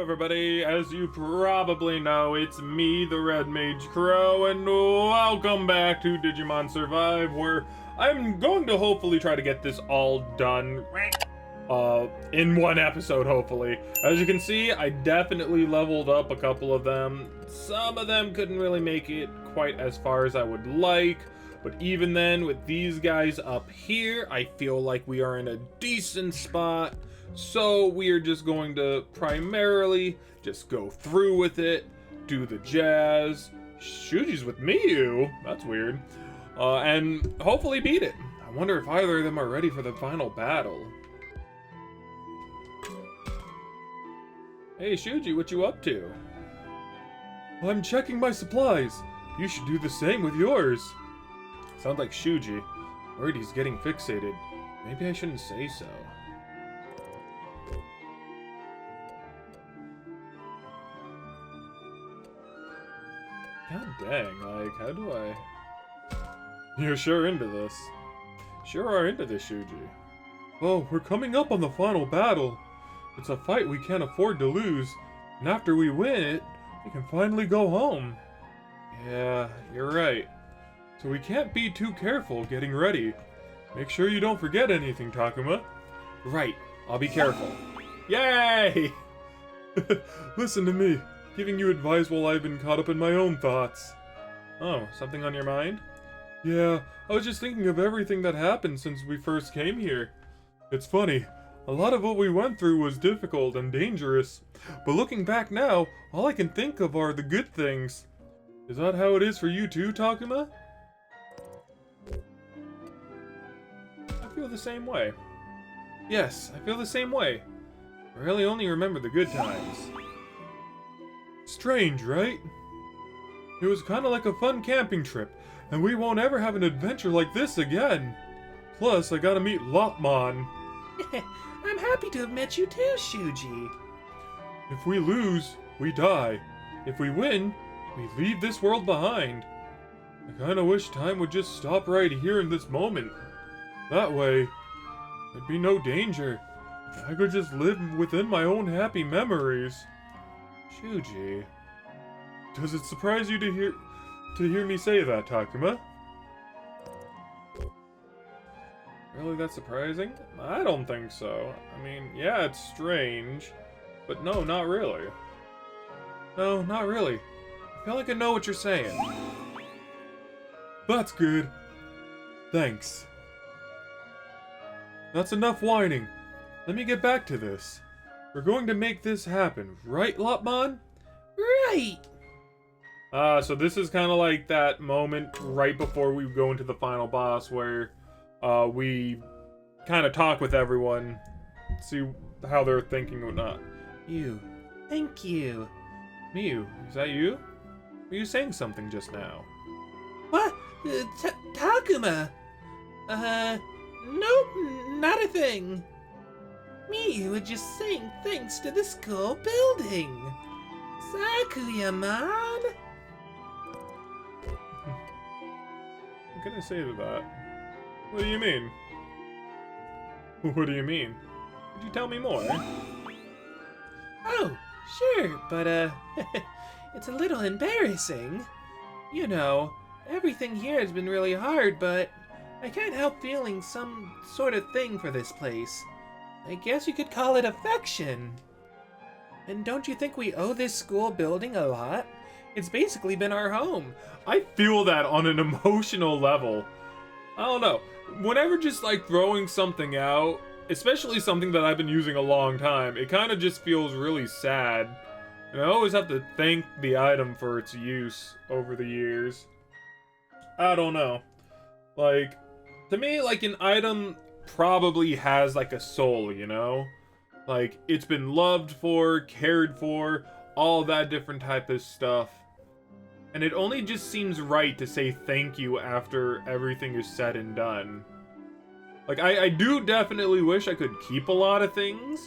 everybody, as you probably know, it's me, TheRedMageKro, and welcome back to Digimon Survive, where I'm going to hopefully try to get this all done in one episode, hopefully. As you can see, I definitely leveled up a couple of them. Some of them couldn't really make it quite as far as I would like, but even then, with these guys up here, I feel like we are in a decent spot. So we are just going to primarily just go through with it, do the jazz. Shuji's with Miyu, that's weird, and hopefully beat it. I wonder if either of them are ready for the final battle. Hey Shuji, what you up to? I'm checking my supplies. You should do the same with yours. Sounds like Shuji. Worried he's getting fixated. Maybe I shouldn't say so. God dang, like, how do I... You're sure into this. Sure are into this, Shuji. Oh, we're coming up on the final battle. It's a fight we can't afford to lose, and after we win it, we can finally go home. Yeah, you're right. So we can't be too careful getting ready. Make sure you don't forget anything, Takuma. Right, I'll be careful. Yay! Listen to me. Giving you advice while I've been caught up in my own thoughts. Oh, something on your mind? Yeah, I was just thinking of everything that happened since we first came here. It's funny, a lot of what we went through was difficult and dangerous, but looking back now, all I can think of are the good things. Is that how it is for you too, Takuma? I feel the same way. Yes, I feel the same way. I really only remember the good times. Strange, right? It was kind of like a fun camping trip, and we won't ever have an adventure like this again. Plus, I gotta meet Lopmon. I'm happy to have met you too, Shuji. If we lose, we die. If we win, we leave this world behind. I kinda wish time would just stop right here in this moment. That way, there'd be no danger. I could just live within my own happy memories. Shuji, does it surprise you to hear me say that, Takuma? Really that surprising? I don't think so. I mean, yeah, it's strange, but no, not really. No, not really. I feel like I know what you're saying. That's good. Thanks. That's enough whining. Let me get back to this. We're going to make this happen, right, Lopmon? Right! So this is kind of like that moment right before we go into the final boss where we kind of talk with everyone, see how they're thinking or not. You. Thank you. Miyu, is that you? Were you saying something just now? What? Takuma? Nope, not a thing. Miyu was just saying thanks to the school building. Sakuya-man? What can I say to that? What do you mean? What do you mean? Could you tell me more? Oh, sure, but it's a little embarrassing. You know, everything here has been really hard, but I can't help feeling some sort of thing for this place. I guess you could call it affection. And don't you think we owe this school building a lot? It's basically been our home. I feel that on an emotional level. I don't know. Whenever just like throwing something out, especially something that I've been using a long time, it kind of just feels really sad. And I always have to thank the item for its use over the years. I don't know. Like, to me, like an item probably has like a soul, you know? Like, it's been loved for, cared for, all that different type of stuff. And it only just seems right to say thank you after everything is said and done. Like, I do definitely wish I could keep a lot of things,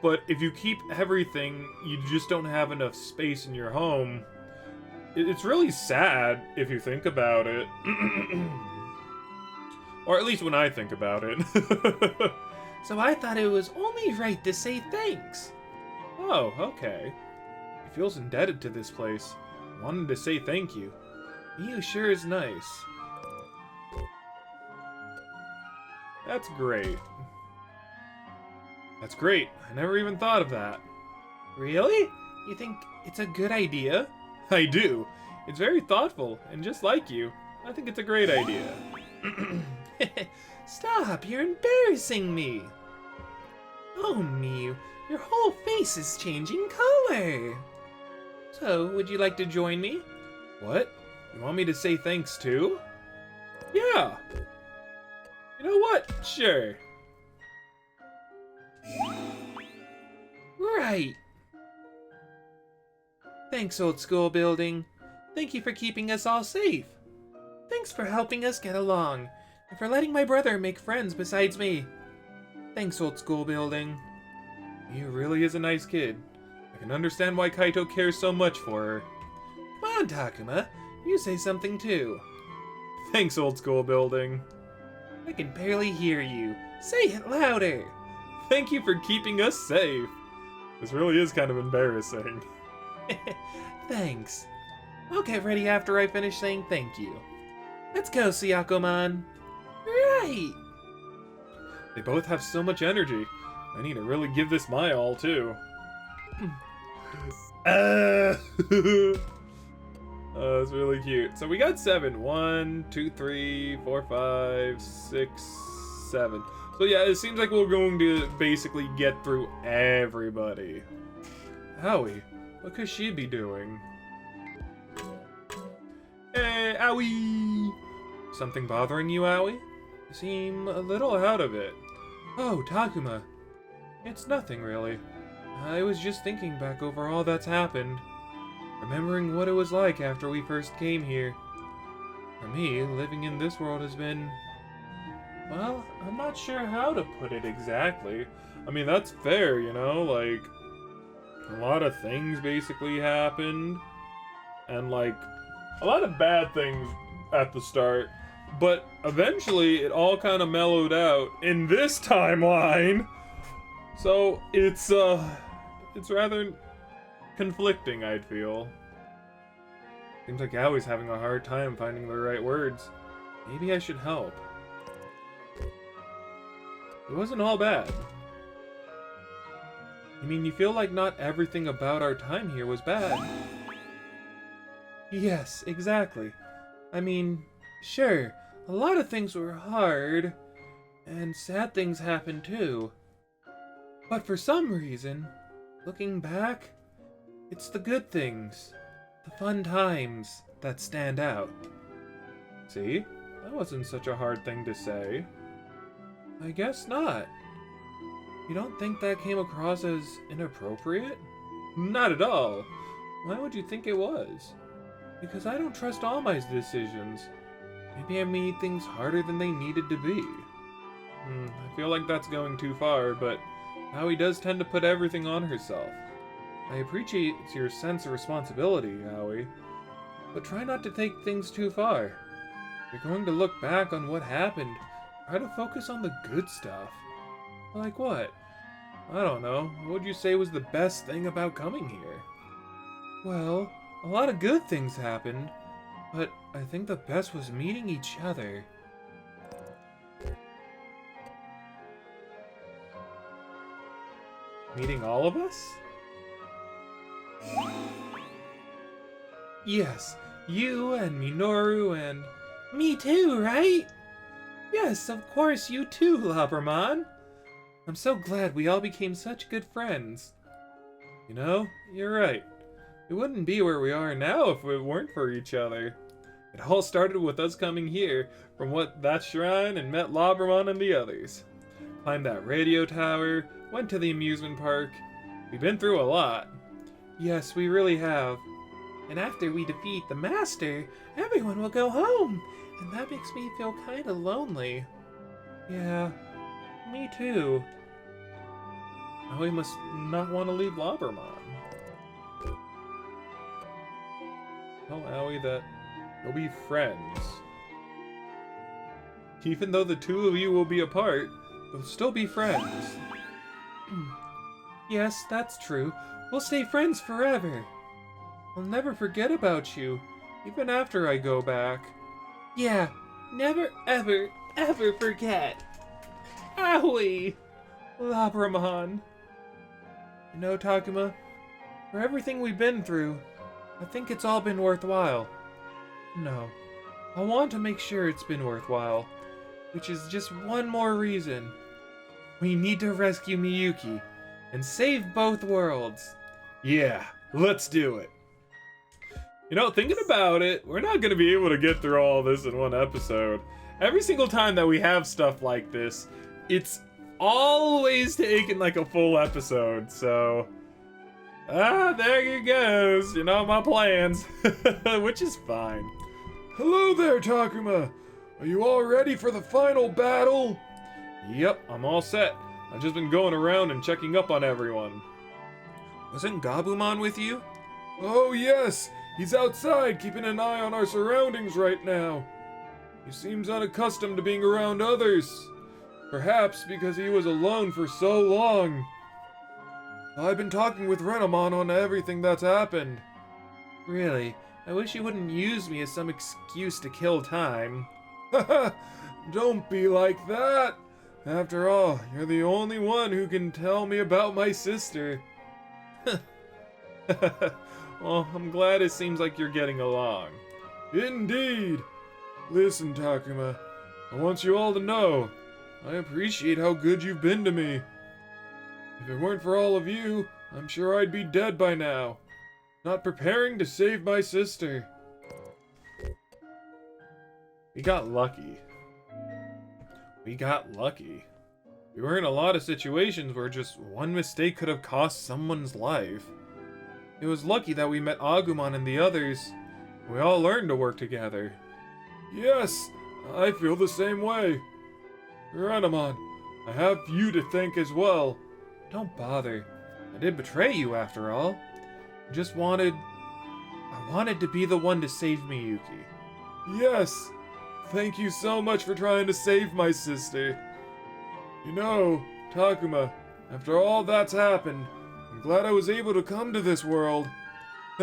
but if you keep everything, you just don't have enough space in your home. It's really sad if you think about it. Or at least when I think about it. So I thought it was only right to say thanks. Oh, okay. He feels indebted to this place. Wanted to say thank you. Miyu sure is nice. That's great. That's great. I never even thought of that. Really? You think it's a good idea? I do. It's very thoughtful, and just like you, I think it's a great idea. Stop, you're embarrassing me. Oh, Miyu, your whole face is changing color. So, would you like to join me? What? You want me to say thanks too? Yeah. You know what? Sure. Right. Thanks, old school building. Thank you for keeping us all safe. Thanks for helping us get along, and for letting my brother make friends besides me. Thanks, old school building. He really is a nice kid. I can understand why Kaito cares so much for her. Come on, Takuma. You say something too. Thanks, old school building. I can barely hear you. Say it louder. Thank you for keeping us safe. This really is kind of embarrassing. Thanks. I'll get ready after I finish saying thank you. Let's go, Sayako-man. Right. They both have so much energy. I need to really give this my all, too. Oh, it's really cute. So we got 7. 1, 2, 3, 4, 5, 6, 7. So yeah, it seems like we're going to basically get through everybody. Howie, what could she be doing? Hey, Owie! Something bothering you, Owie? You seem a little out of it. Oh, Takuma. It's nothing, really. I was just thinking back over all that's happened. Remembering what it was like after we first came here. For me, living in this world has been... Well, I'm not sure how to put it exactly. I mean, that's fair, you know? Like, a lot of things basically happened. And, like, a lot of bad things at the start. But eventually, it all kind of mellowed out in this timeline. So, it's rather conflicting, I'd feel. Seems like Awie's having a hard time finding the right words. Maybe I should help. It wasn't all bad. You mean you feel like not everything about our time here was bad? Yes, exactly. I mean, sure, a lot of things were hard, and sad things happened too. But for some reason, looking back, it's the good things, the fun times, that stand out. See? That wasn't such a hard thing to say. I guess not. You don't think that came across as inappropriate? Not at all. Why would you think it was? Because I don't trust all my decisions. Maybe I made things harder than they needed to be. I feel like that's going too far, but Howie does tend to put everything on herself. I appreciate your sense of responsibility, Howie, but try not to take things too far. If you're going to look back on what happened, try to focus on the good stuff. Like what? I don't know. What would you say was the best thing about coming here? Well, a lot of good things happened, but I think the best was meeting each other. Meeting all of us? Yes, you and Minoru and... Me too, right? Yes, of course, you too, Labramon. I'm so glad we all became such good friends. You know, you're right. We wouldn't be where we are now if it weren't for each other. It all started with us coming here from that shrine and met Labramon and the others. Climbed that radio tower, went to the amusement park. We've been through a lot. Yes, we really have. And after we defeat the Master, everyone will go home. And that makes me feel kinda lonely. Yeah, me too. Now we must not want to leave Labramon. Tell Aoi that you'll be friends. Even though the two of you will be apart, you'll still be friends. Yes, that's true. We'll stay friends forever. I'll never forget about you, even after I go back. Yeah, never ever, ever forget. Owie! Labramon. You know, Takuma, for everything we've been through, I think it's all been worthwhile. No, I want to make sure it's been worthwhile, which is just one more reason. We need to rescue Miyuki and save both worlds. Yeah, let's do it. You know, thinking about it, we're not going to be able to get through all this in one episode. Every single time that we have stuff like this, it's always taking like a full episode, so... there you goes, you know my plans, which is fine. Hello there, Takuma! Are you all ready for the final battle? Yep, I'm all set. I've just been going around and checking up on everyone. Wasn't Gabumon with you? Oh yes, he's outside keeping an eye on our surroundings right now. He seems unaccustomed to being around others. Perhaps because he was alone for so long. I've been talking with Renamon on everything that's happened. Really? I wish you wouldn't use me as some excuse to kill time. Haha, don't be like that. After all, you're the only one who can tell me about my sister. Well, I'm glad it seems like you're getting along. Indeed. Listen, Takuma, I want you all to know, I appreciate how good you've been to me. If it weren't for all of you, I'm sure I'd be dead by now. Not preparing to save my sister. We got lucky. We got lucky. We were in a lot of situations where just one mistake could have cost someone's life. It was lucky that we met Agumon and the others. We all learned to work together. Yes, I feel the same way. Renamon, I have you to thank as well. Don't bother. I did betray you after all. I wanted to be the one to save Miyuki. Yes, thank you so much for trying to save my sister. You know, Takuma, after all that's happened, I'm glad I was able to come to this world.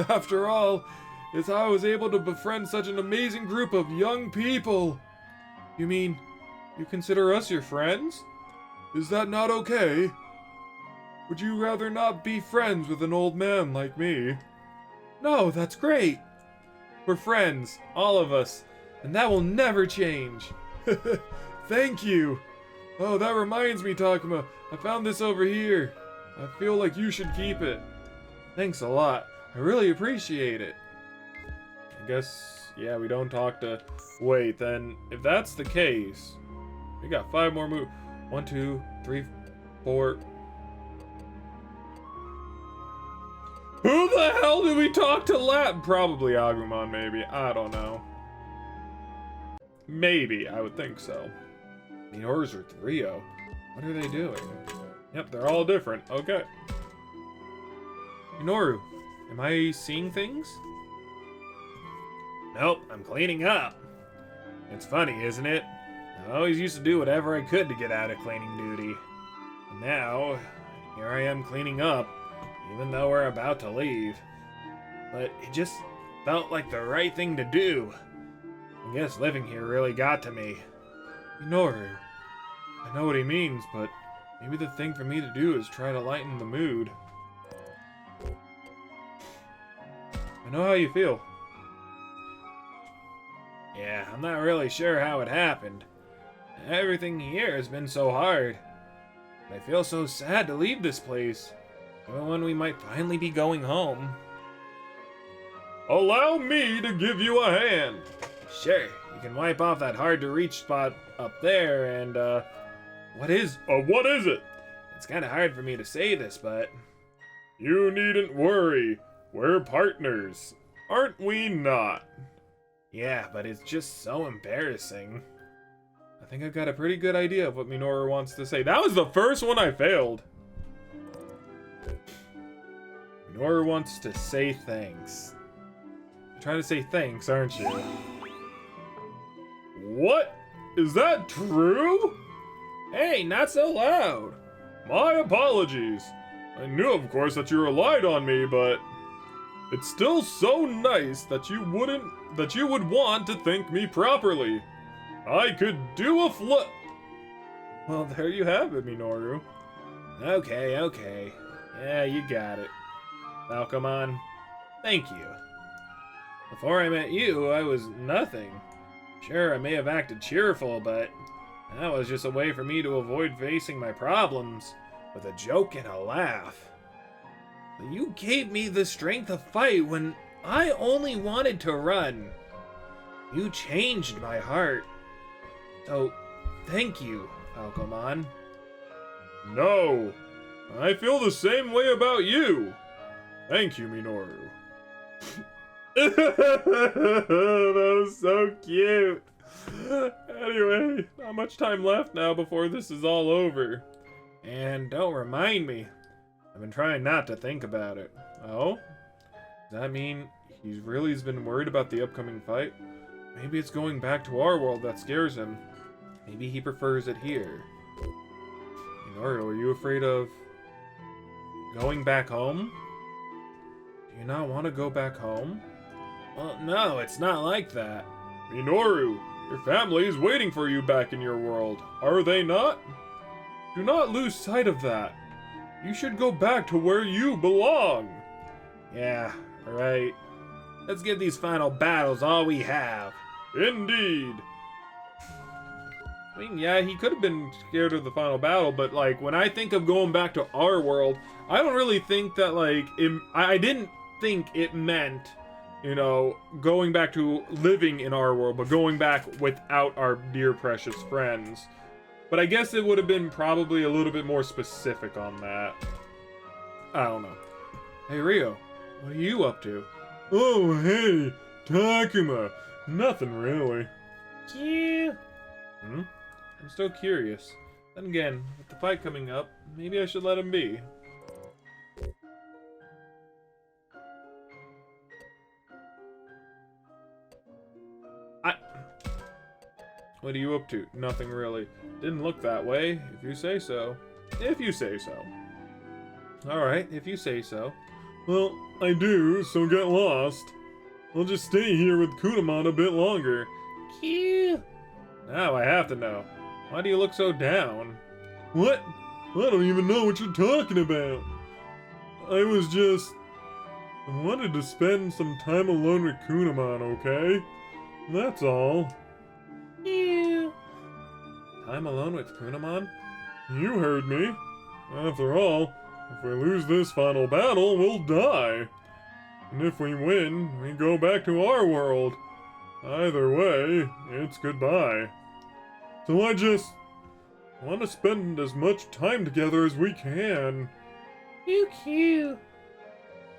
After all, it's how I was able to befriend such an amazing group of young people. You mean, you consider us your friends? Is that not okay? Would you rather not be friends with an old man like me? No, that's great. We're friends, all of us, and that will never change. Thank you. Oh, that reminds me, Takuma. I found this over here. I feel like you should keep it. Thanks a lot. I really appreciate it. I guess, yeah, we don't talk to... Wait, then, if that's the case, we got 5 more moves. 1, 2, 3, 4... Who the hell did we talk to last? Probably Agumon, maybe. I don't know. Maybe, I would think so. Minoru's or Rio. What are they doing? Yep, they're all different. Okay. Minoru, am I seeing things? Nope, I'm cleaning up. It's funny, isn't it? I always used to do whatever I could to get out of cleaning duty. And now, here I am cleaning up, even though we're about to leave. But it just felt like the right thing to do. I guess living here really got to me. Minoru, I know what he means, but maybe the thing for me to do is try to lighten the mood. I know how you feel. Yeah, I'm not really sure how it happened. Everything here has been so hard. I feel so sad to leave this place, even when we might finally be going home. Allow me to give you a hand. Sure, you can wipe off that hard-to-reach spot up there and, what is it? It's kind of hard for me to say this, but... You needn't worry. We're partners. Aren't we not? Yeah, but it's just so embarrassing. I think I've got a pretty good idea of what Minoru wants to say. That was the first one I failed. Minoru wants to say thanks. You're trying to say thanks, aren't you? What? Is that true? Hey, not so loud. My apologies. I knew, of course, that you relied on me, but it's still so nice that you would want to thank me properly. I could do a flip. Well, there you have it, Minoru. Okay, okay. Yeah, you got it. Falcomon, thank you. Before I met you, I was nothing. Sure, I may have acted cheerful, but that was just a way for me to avoid facing my problems with a joke and a laugh. But you gave me the strength to fight when I only wanted to run. You changed my heart. So, thank you, Falcomon. No, I feel the same way about you. Thank you, Minoru. That was so cute. Anyway, not much time left now before this is all over. And don't remind me. I've been trying not to think about it. Oh? Does that mean he's been worried about the upcoming fight? Maybe it's going back to our world that scares him. Maybe he prefers it here. Minoru, are you afraid of going back home? Do you not want to go back home? Well, no, it's not like that. Minoru, your family is waiting for you back in your world, are they not? Do not lose sight of that. You should go back to where you belong. Yeah, right. Let's give these final battles all we have. Indeed. I mean, yeah, he could have been scared of the final battle, but, like, when I think of going back to our world, I don't really think that, like, I didn't think it meant, you know, going back to living in our world, but going back without our dear precious friends. But I guess it would have been probably a little bit more specific on that. I don't know. Hey, Rio, what are you up to? Oh, hey, Takuma. Nothing really. Yeah. I'm still curious. Then again, with the fight coming up, maybe I should let him be. What are you up to? Nothing really. Didn't look that way, if you say so. If you say so. Alright, if you say so. Well, I do, so get lost. I'll just stay here with Kunamon a bit longer. Cute. Now I have to know. Why do you look so down? What? I don't even know what you're talking about. I wanted to spend some time alone with Kunamon, okay? That's all. Yeah. Time alone with Kunamon? You heard me. After all, if we lose this final battle, we'll die. And if we win, we go back to our world. Either way, it's goodbye. So I just want to spend as much time together as we can. Cute.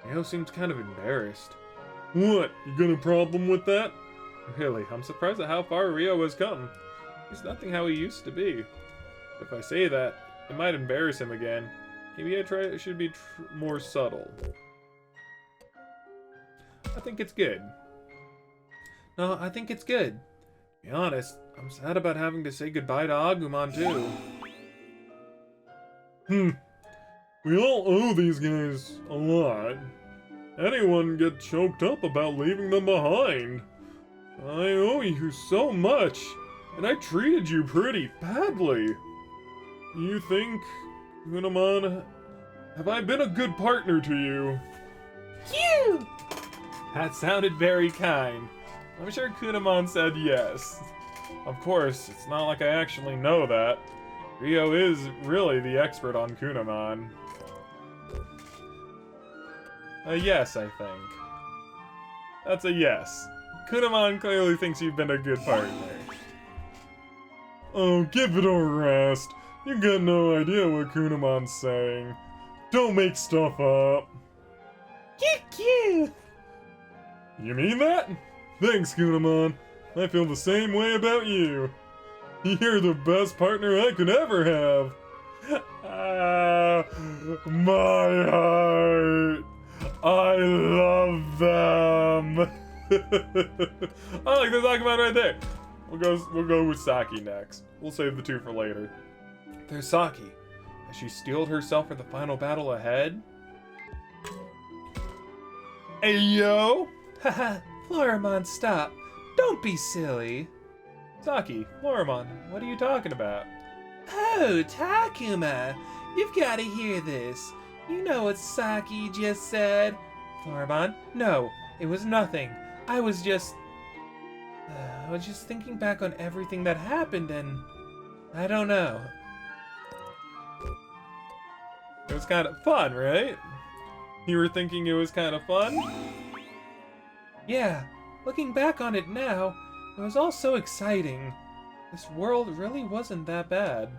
Rio seems kind of embarrassed. What? You got a problem with that? Really, I'm surprised at how far Rio has come. He's nothing how he used to be. If I say that, it might embarrass him again. Maybe I should be more subtle. I think it's good. No, I think it's good. To be honest, I'm sad about having to say goodbye to Agumon too. We all owe these guys a lot. Anyone get choked up about leaving them behind. I owe you so much, and I treated you pretty badly. You think, Kunamon, have I been a good partner to you? Cute. That sounded very kind. I'm sure Kunamon said yes. Of course, it's not like I actually know that. Rio is really the expert on Kunamon. A yes, I think. That's a yes. Kunamon clearly thinks you've been a good partner. Oh, give it a rest. You got no idea what Kunamon's saying. Don't make stuff up. Cute. You mean that? Thanks, Kunamon. I feel the same way about you. You're the best partner I could ever have. Ah, my heart. I love them. I like the Agumon right there. We'll go with Saki next. We'll save the two for later. There's Saki. Has she steeled herself for the final battle ahead? Hey, yo! Haha, Floramon, stop. Don't be silly. Saki, Floramon, what are you talking about? Oh, Takuma, you've got to hear this. You know what Saki just said? Floramon, no, it was nothing. I was just thinking back on everything that happened and I don't know. It was kind of fun, right? You were thinking it was kind of fun? Yeah, looking back on it now, it was all so exciting. This world really wasn't that bad.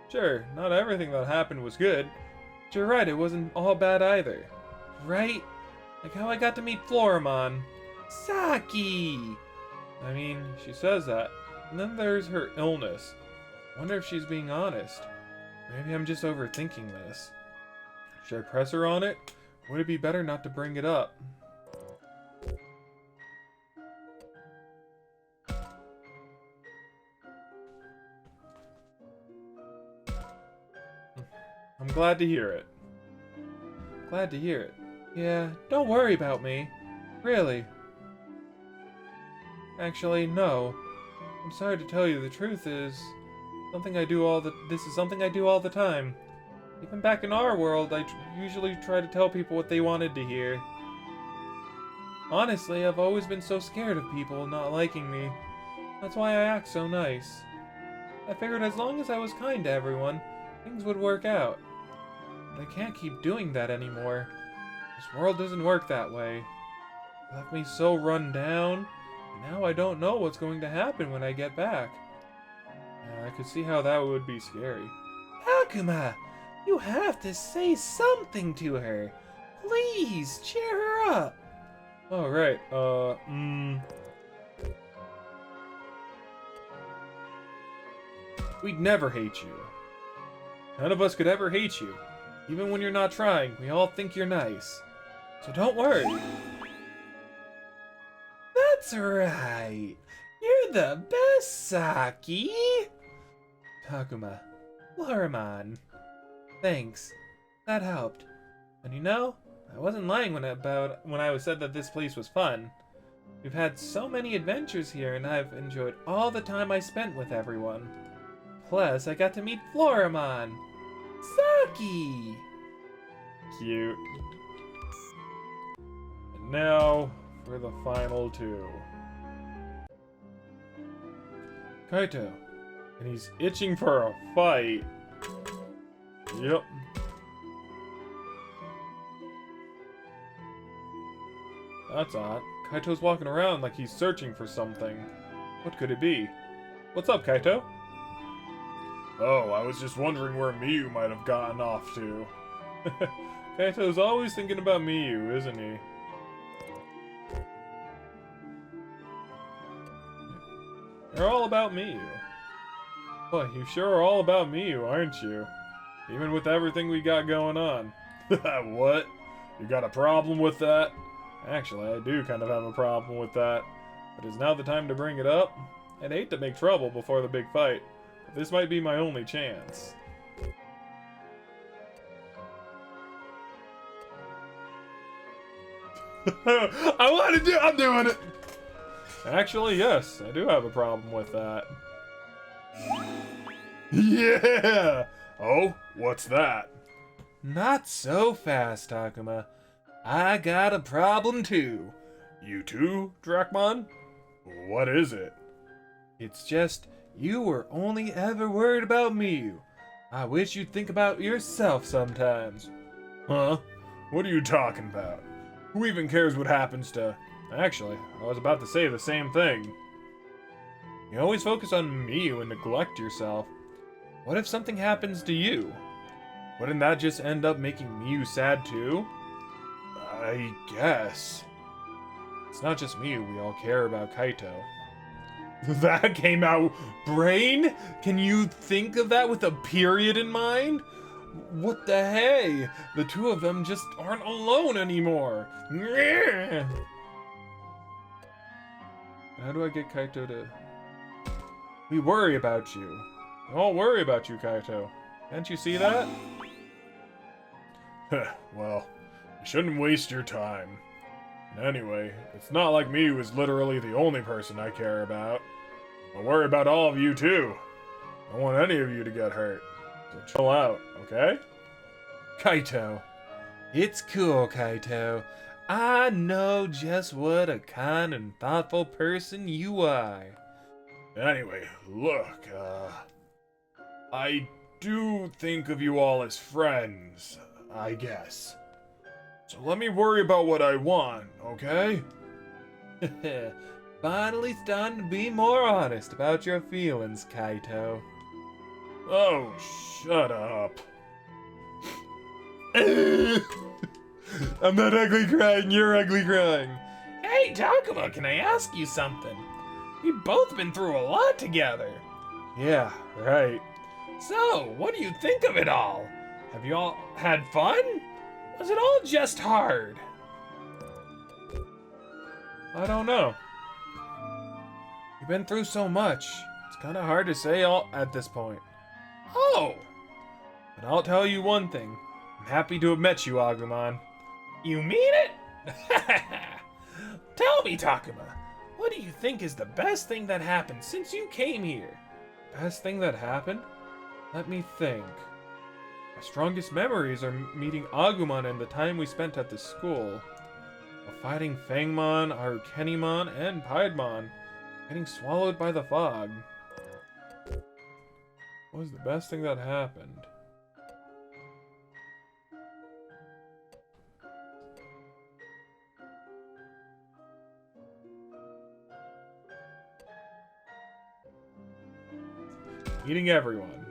Sure, not everything that happened was good. But you're right, it wasn't all bad either. Right? Like how I got to meet Floramon. Saki! I mean, she says that. And then there's her illness. Wonder if she's being honest. Maybe I'm just overthinking this. Should I press her on it? Would it be better not to bring it up? I'm glad to hear it. Glad to hear it. Yeah, don't worry about me. Really. Actually, no. I'm sorry to tell you, the truth is this is something I do all the time. Even back in our world, I usually try to tell people what they wanted to hear. Honestly, I've always been so scared of people not liking me. That's why I act so nice. I figured as long as I was kind to everyone, things would work out. But I can't keep doing that anymore. This world doesn't work that way. It left me so run down, and now I don't know what's going to happen when I get back. I could see how that would be scary. Takuma, you have to say something to her. Please, cheer her up. Oh, right. We'd never hate you. None of us could ever hate you. Even when you're not trying, we all think you're nice. So don't worry. That's right. You're the best, Saki. Takuma, Floramon. Thanks. That helped. And you know, I wasn't lying when I said that this place was fun. We've had so many adventures here, and I've enjoyed all the time I spent with everyone. Plus, I got to meet Floramon. Saki! Cute. And now, for the final two. Kaito. And he's itching for a fight. Yep. That's odd. Kaito's walking around like he's searching for something. What could it be? What's up, Kaito? Oh, I was just wondering where Miyu might have gotten off to. Kaito's always thinking about Miyu, isn't he? You're all about Miyu. Boy, you sure are all about Miyu, aren't you? Even with everything we got going on. What? You got a problem with that? Actually, I do kind of have a problem with that. But is now the time to bring it up? I'd hate to make trouble before the big fight. But this might be my only chance. I'm doing it! Actually, yes, I do have a problem with that. Yeah! Oh, what's that? Not so fast, Takuma. I got a problem too. You too, Drachmon? What is it? It's just, you were only ever worried about Miyu. I wish you'd think about yourself sometimes. Huh? What are you talking about? Who even cares what happens to... Actually, I was about to say the same thing. You always focus on Miyu and neglect yourself. What if something happens to you? Wouldn't that just end up making Miyu sad too? I guess. It's not just Miyu, we all care about Kaito. That came out... Brain? Can you think of that with a period in mind? What the hey? The two of them just aren't alone anymore. How do I get Kaito to... We worry about you. We all worry about you, Kaito. Can't you see that? Well, you shouldn't waste your time. And anyway, it's not like me who is literally the only person I care about. I worry about all of you too. I don't want any of you to get hurt. So chill out, okay? Kaito. It's cool, Kaito. I know just what a kind and thoughtful person you are. Anyway, look, I do think of you all as friends, I guess. So let me worry about what I want, okay? Finally starting to be more honest about your feelings, Kaito. Oh, shut up. I'm not ugly crying, you're ugly crying. Hey, Takuma, can I ask you something? We've both been through a lot together. Yeah, right. So, what do you think of it all? Have you all had fun? Was it all just hard? I don't know. You've been through so much. It's kind of hard to say all at this point. Oh, But I'll tell you one thing. I'm happy to have met you, Agumon. you mean it? Tell me, Takuma, what do you think is the best thing that happened since you came here? Best thing that happened? Let me think. My strongest memories are meeting Agumon and the time we spent at the school. While fighting Fangmon, Arukenimon, and Piedmon. Getting swallowed by the fog. What was the best thing that happened? Meeting everyone.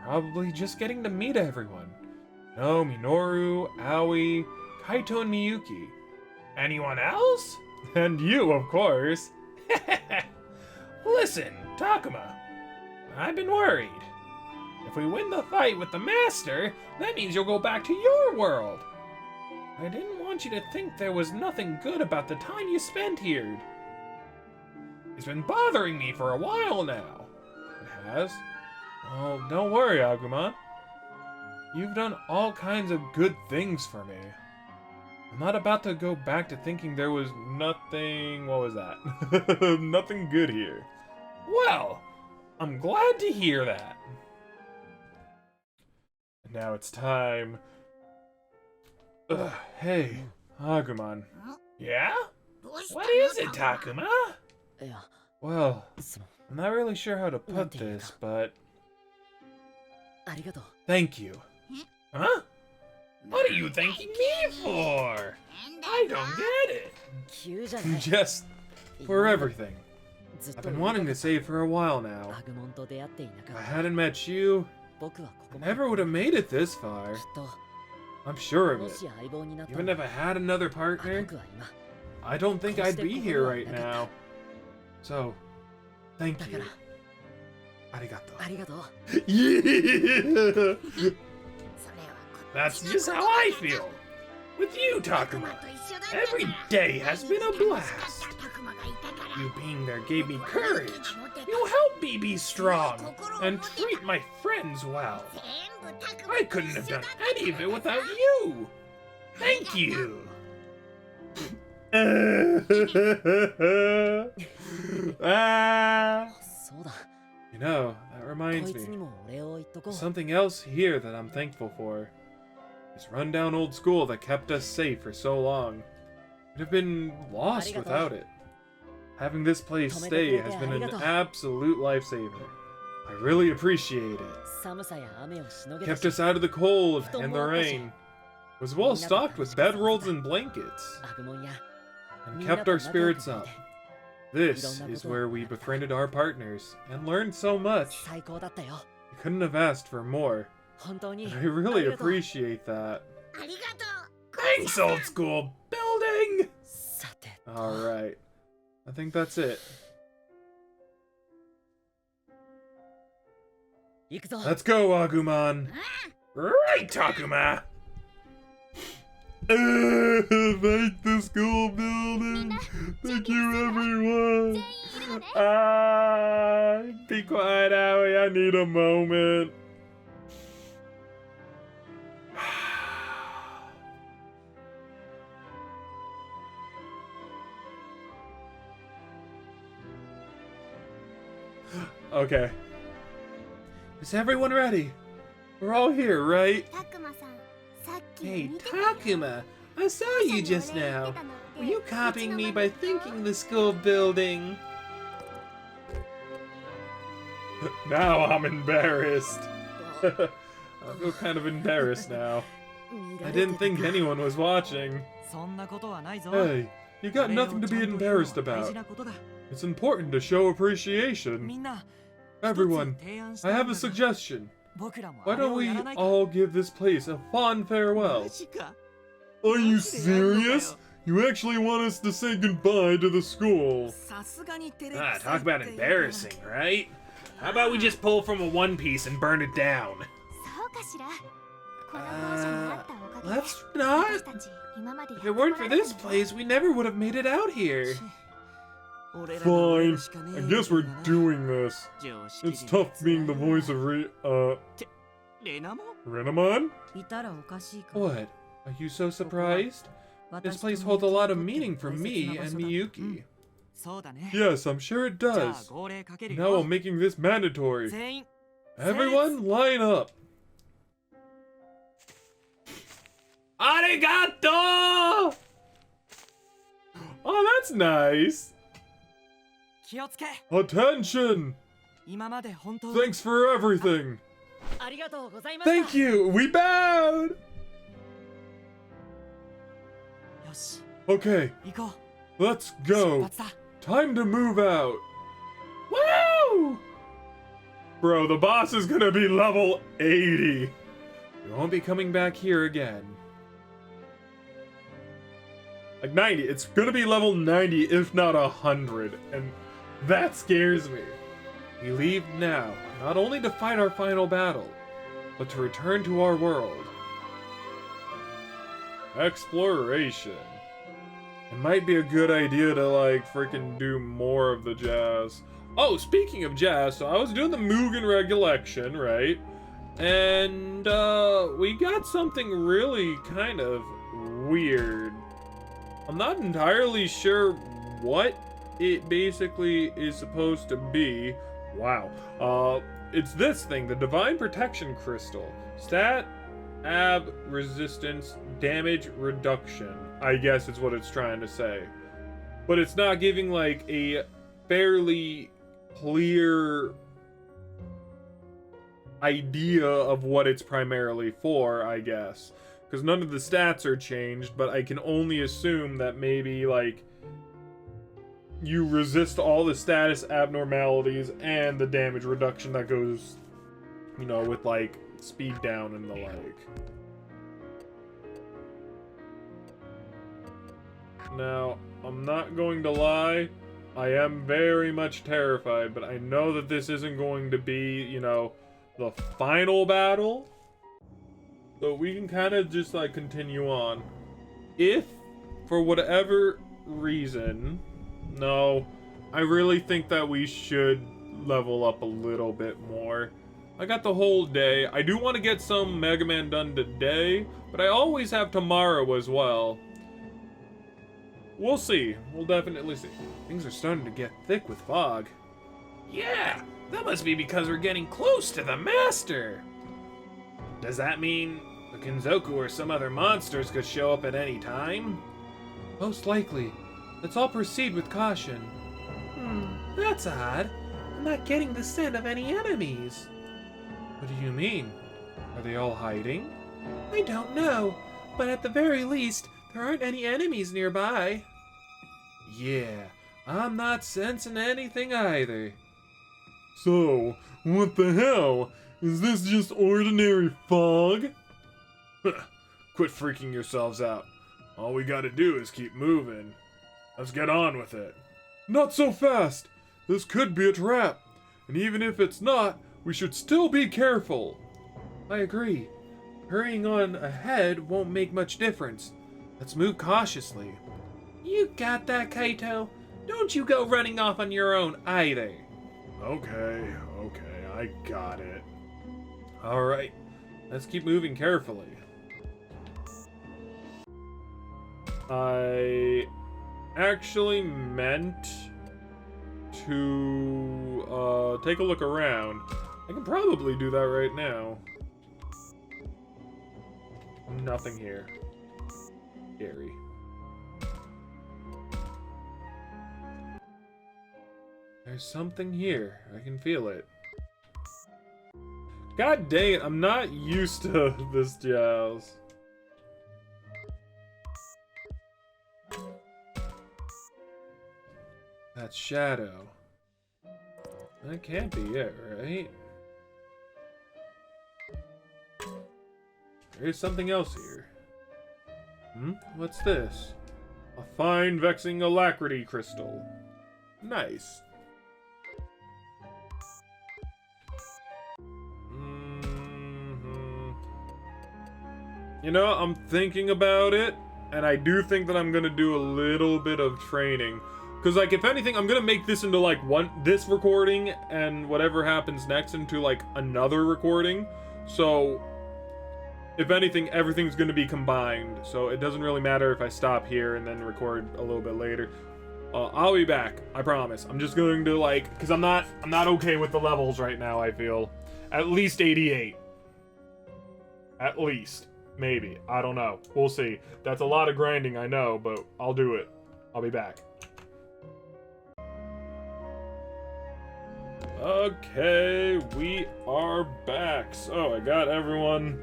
Probably just getting to meet everyone. No, Minoru, Aoi, Kaito, and Miyuki. Anyone else? And you, of course. Listen, Takuma, I've been worried. If we win the fight with the Master, that means you'll go back to your world. I didn't want you to think there was nothing good about the time you spent here. It's been bothering me for a while now. It has? Well, don't worry, Agumon. You've done all kinds of good things for me. I'm not about to go back to thinking there was nothing... What was that? Nothing good here. Well, I'm glad to hear that. And now it's time... hey, Agumon. Yeah? What is it, Takuma? Well, I'm not really sure how to put this, but... Thank you. Huh? What are you thanking me for? I don't get it. Just for everything. I've been wanting to say for a while now. If I hadn't met you, I never would have made it this far. I'm sure of it. Even if I had another partner, I don't think I'd be here right now. So, thank you. Arigato. Yeah! That's just how I feel. With you, Takuma. Every day has been a blast. You being there gave me courage. You helped me be strong and treat my friends well. I couldn't have done any of it without you. Thank you. You know, that reminds me. There's something else here that I'm thankful for. This rundown old school that kept us safe for so long. We'd have been lost without it. Having this place stay has been an absolute lifesaver. I really appreciate it. Kept us out of the cold and the rain. Was well stocked with bedrolls and blankets. And kept our spirits up. This is where we befriended our partners and learned so much. We couldn't have asked for more. And I really appreciate that. Thanks, old school building. Alright. I think that's it. Let's go, Agumon! Right, Takuma. Thank the school building! Thank you, everyone! Be quiet, Aoi, I need a moment. Okay. Is everyone ready? We're all here, right? Hey, Takuma! I saw you just now. Were you copying me by thinking the school building? Now I'm embarrassed. I feel kind of embarrassed now. I didn't think anyone was watching. Hey, you got nothing to be embarrassed about. It's important to show appreciation. Everyone, I have a suggestion. Why don't we all give this place a fond farewell? Are you serious? You actually want us to say goodbye to the school? Talk about embarrassing, right? How about we just pull from a One Piece and burn it down? Let's not. If it weren't for this place, we never would have made it out here. Fine. I guess we're doing this. It's tough being the voice of Renamon? What? Are you so surprised? This place holds a lot of meaning for me and Miyuki. Yes, I'm sure it does. Now I'm making this mandatory. Everyone, line up. Arigato! Oh, that's nice. Attention! Thanks for everything. Thank you. We bowed. Okay, let's go. Time to move out. Woo! Bro, the boss is gonna be level 80. We won't be coming back here again. Like 90. It's gonna be level 90, if not 100. And that scares me. We leave now, not only to fight our final battle, but to return to our world. Exploration. It might be a good idea to, like, freaking do more of the jazz. Oh, speaking of jazz, so I was doing the Mugen recollection, right? And, we got something really kind of weird. I'm not entirely sure what it basically is supposed to be. Wow. It's this thing, the Divine Protection Crystal. Stat, ab, resistance, damage reduction. I guess is what it's trying to say. But it's not giving, like, a fairly clear idea of what it's primarily for, I guess. Because none of the stats are changed, but I can only assume that maybe, like, you resist all the status abnormalities and the damage reduction that goes, you know, with, like, speed down and the like. Now, I'm not going to lie, I am very much terrified, but I know that this isn't going to be, you know, the final battle. So we can kind of just, like, continue on. If, for whatever reason... No, I really think that we should level up a little bit more. I got the whole day. I do want to get some Mega Man done today, but I always have tomorrow as well. We'll see. We'll definitely see. Things are starting to get thick with fog. Yeah, that must be because we're getting close to the Master. Does that mean the Kenzoku or some other monsters could show up at any time? Most likely. Let's all proceed with caution. That's odd. I'm not getting the scent of any enemies. What do you mean? Are they all hiding? I don't know, but at the very least, there aren't any enemies nearby. Yeah, I'm not sensing anything either. So, what the hell? Is this just ordinary fog? Quit freaking yourselves out. All we gotta do is keep moving. Let's get on with it. Not so fast! This could be a trap. And even if it's not, we should still be careful. I agree. Hurrying on ahead won't make much difference. Let's move cautiously. You got that, Kaito? Don't you go running off on your own either. Okay, I got it. Alright, let's keep moving carefully. I actually meant to take a look around. I can probably do that right now. Nothing here. Scary. There's something here. I can feel it. God dang it, I'm not used to this jazz. That's shadow. That can't be it, right? There's something else here. What's this? A fine vexing alacrity crystal. Nice. You know, I'm thinking about it, and I do think that I'm gonna do a little bit of training. Because, like, if anything, I'm gonna make this into, like, this recording, and whatever happens next into, like, another recording. So, if anything, everything's gonna be combined. So, it doesn't really matter if I stop here and then record a little bit later. I'll be back, I promise. I'm just going to, like, because I'm not okay with the levels right now, I feel. At least 88. At least. Maybe. I don't know. We'll see. That's a lot of grinding, I know, but I'll do it. I'll be back. Okay, we are back. So, I got everyone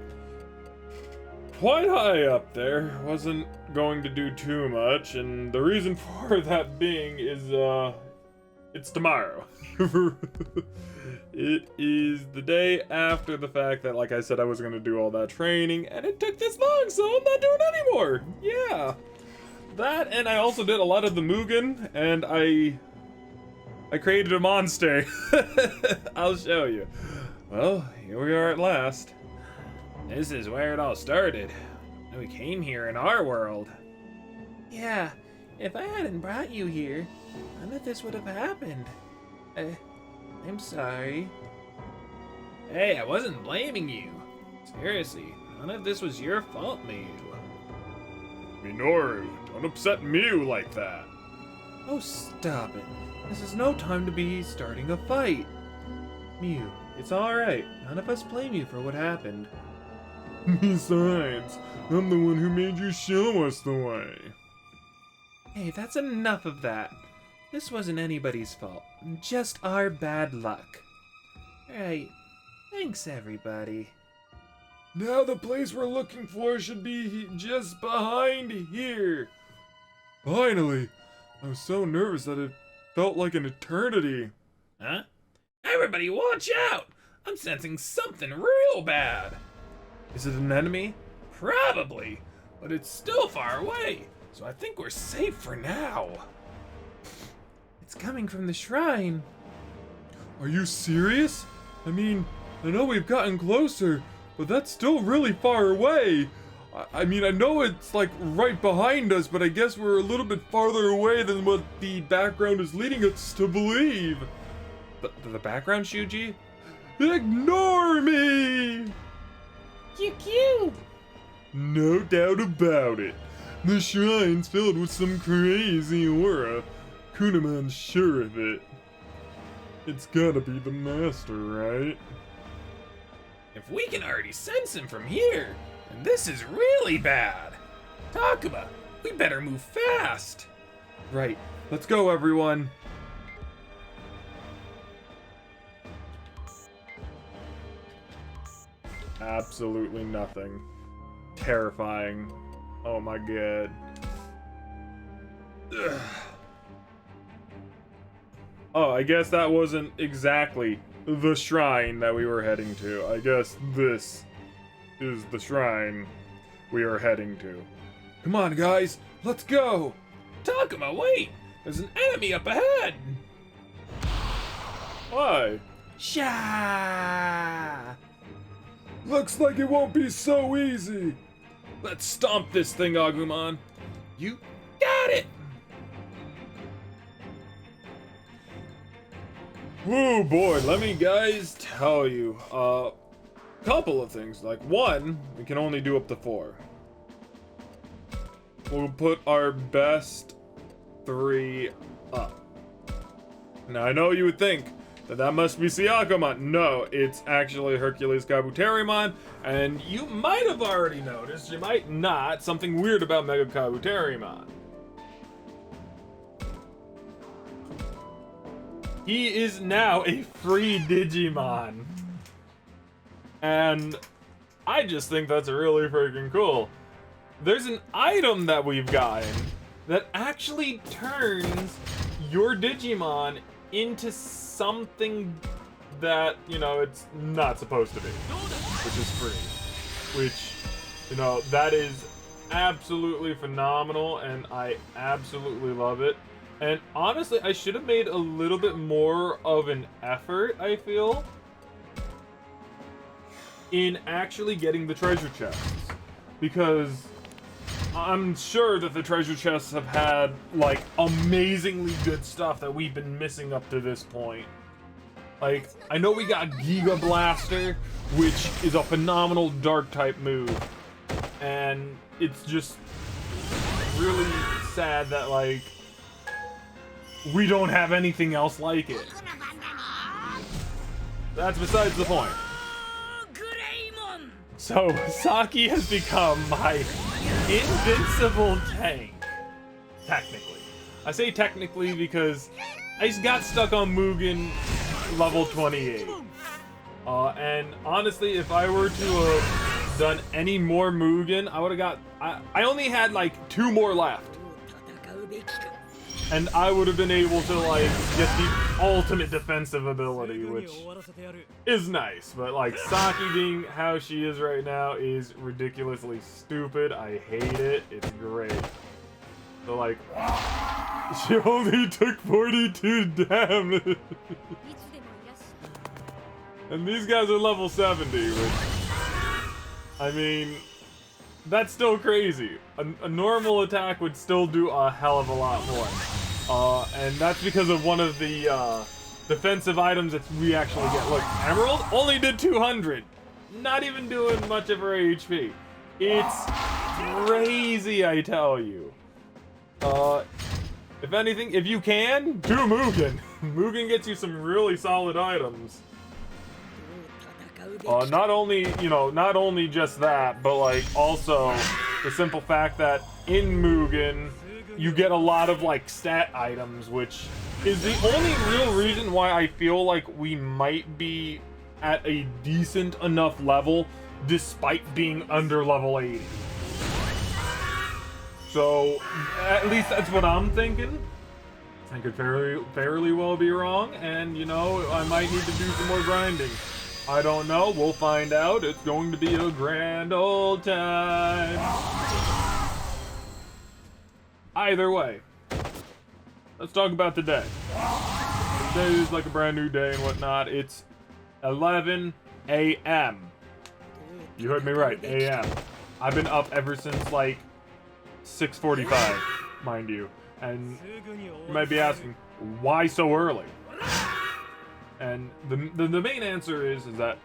quite high up there. Wasn't going to do too much, and the reason for that being is, it's tomorrow. It is the day after the fact that, like I said, I was going to do all that training, and it took this long, so I'm not doing it anymore. Yeah. That, and I also did a lot of the Mugen, and I created a monster. I'll show you. Well, here we are at last. This is where it all started. We came here in our world. Yeah, if I hadn't brought you here, none of this would have happened. I'm sorry. Hey, I wasn't blaming you. Seriously, none of this was your fault, Mew. Minoru, don't upset Mew like that. Oh, stop it. This is no time to be starting a fight. Mew, it's alright. None of us blame you for what happened. Besides, I'm the one who made you show us the way. Hey, that's enough of that. This wasn't anybody's fault. Just our bad luck. Right. Thanks, everybody. Now the place we're looking for should be just behind here. Finally! I was so nervous that it felt like an eternity. Huh? Everybody watch out! I'm sensing something real bad. Is it an enemy? Probably, but it's still far away, so I think we're safe for now. It's coming from the shrine. Are you serious? I mean, I know we've gotten closer, but that's still really far away. I mean, I know it's like right behind us, but I guess we're a little bit farther away than what the background is leading us to believe. The background, Shuji? Ignore me! QQ! No doubt about it. The shrine's filled with some crazy aura. Kunaman's sure of it. It's gotta be the master, right? If we can already sense him from here, then this is really bad. Takuma, we better move fast. Right. Let's go, everyone. Absolutely nothing. Terrifying. Oh my god. Ugh. Oh, I guess that wasn't exactly the shrine that we were heading to. I guess this is the shrine we are heading to. Come on, guys. Let's go. Takuma, wait! There's an enemy up ahead! Why? Sha! Looks like it won't be so easy. Let's stomp this thing, Agumon. You got it! Oh boy, let me guys tell you a couple of things. Like, one, we can only do up to 4. We'll put our best 3 up. Now, I know you would think that that must be Syakomon. No, it's actually Hercules Kabuterimon, and you might have already noticed, you might not, something weird about Mega Kabuterimon. He is now a free Digimon. And I just think that's really freaking cool. There's an item that we've gotten that actually turns your Digimon into something that, you know, it's not supposed to be, which is free. Which, you know, that is absolutely phenomenal, and I absolutely love it. And honestly, I should have made a little bit more of an effort, I feel, in actually getting the treasure chests. Because I'm sure that the treasure chests have had, like, amazingly good stuff that we've been missing up to this point. Like, I know we got Giga Blaster, which is a phenomenal dark type move. And it's just really sad that, like, we don't have anything else like it. That's besides the point. So, Saki has become my invincible tank. Technically. I say technically because I just got stuck on Mugen level 28. And honestly, if I were to have done any more Mugen, I would have got... I only had like 2 more left. And I would have been able to, like, get the ultimate defensive ability, which is nice. But, like, Saki being how she is right now is ridiculously stupid. I hate it. It's great. So, like, she only took 42 damage. And these guys are level 70, which, I mean, that's still crazy. A normal attack would still do a hell of a lot more. And that's because of one of the defensive items that we actually get. Look, Emerald only did 200. Not even doing much of her HP. It's crazy, I tell you. If anything, if you can, do Mugen. Mugen gets you some really solid items. Not only just that, but like also the simple fact that in Mugen you get a lot of like stat items, which is the only real reason why I feel like we might be at a decent enough level despite being under level 80. So at least that's what I'm thinking. I could fairly well be wrong, and you know, I might need to do some more grinding. I don't know, we'll find out. It's going to be a grand old time. Either way, let's talk about today. Today is like a brand new day and whatnot. It's 11 a.m. You heard me right, a.m. I've been up ever since like 6:45, mind you. And you might be asking, why so early? And the main answer is that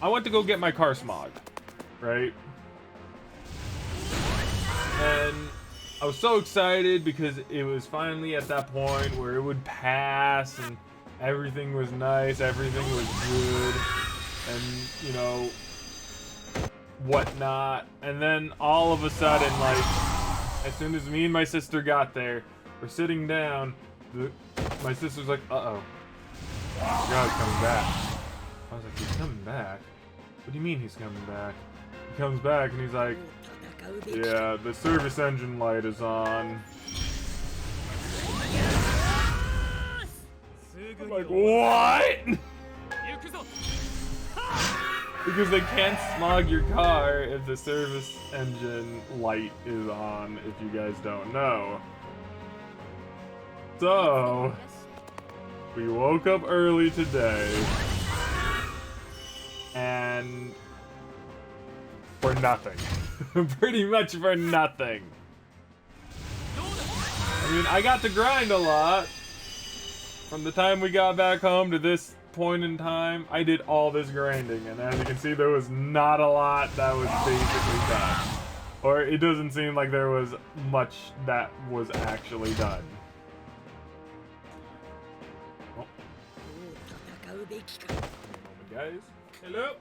I went to go get my car smogged, right? And I was so excited because it was finally at that point where it would pass and everything was nice, everything was good, and you know, whatnot. And then all of a sudden, like, as soon as me and my sister got there, we're sitting down, my sister's like, uh-oh. God, he's coming back. I was like, he's coming back? What do you mean he's coming back? He comes back and he's like, yeah, the service engine light is on. I'm like, what? Because they can't smog your car if the service engine light is on, if you guys don't know. So, we woke up early today, and for nothing. Pretty much for nothing. I mean, I got to grind a lot. From the time we got back home to this point in time, I did all this grinding, and as you can see, there was not a lot that was basically done. Or it doesn't seem like there was much that was actually done. Oh, Give me a moment, guys. Hello?